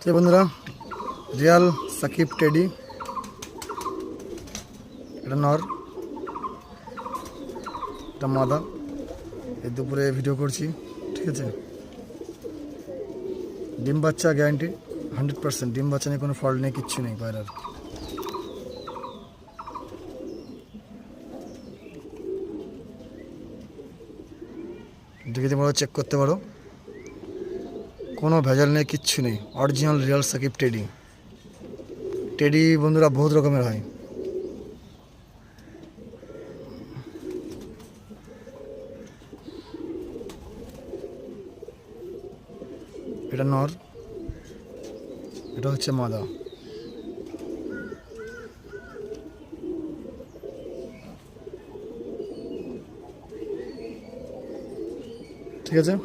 তো বন্ধুরা, Real Sakib teddy, এটা নর, এটা মাদা। এই দুপুরে ভিডিও করছি, ঠিক আছে। ডিম বাচ্চা গ্যারান্টি 100%, ডিম বাচ্চা নিয়ে কোনো ফল্ট নেই, কিচ্ছু নেই পায়রার। দেখে তোমরা চেক করতে পারো, কোনো ভেজাল নেই, কিচ্ছু নেই, original real Sakib teddy. Teddy বন্ধুরা বহুত রকমের হয়। এটা নর, এটা হচ্ছে মাদা। ঠিক আছে।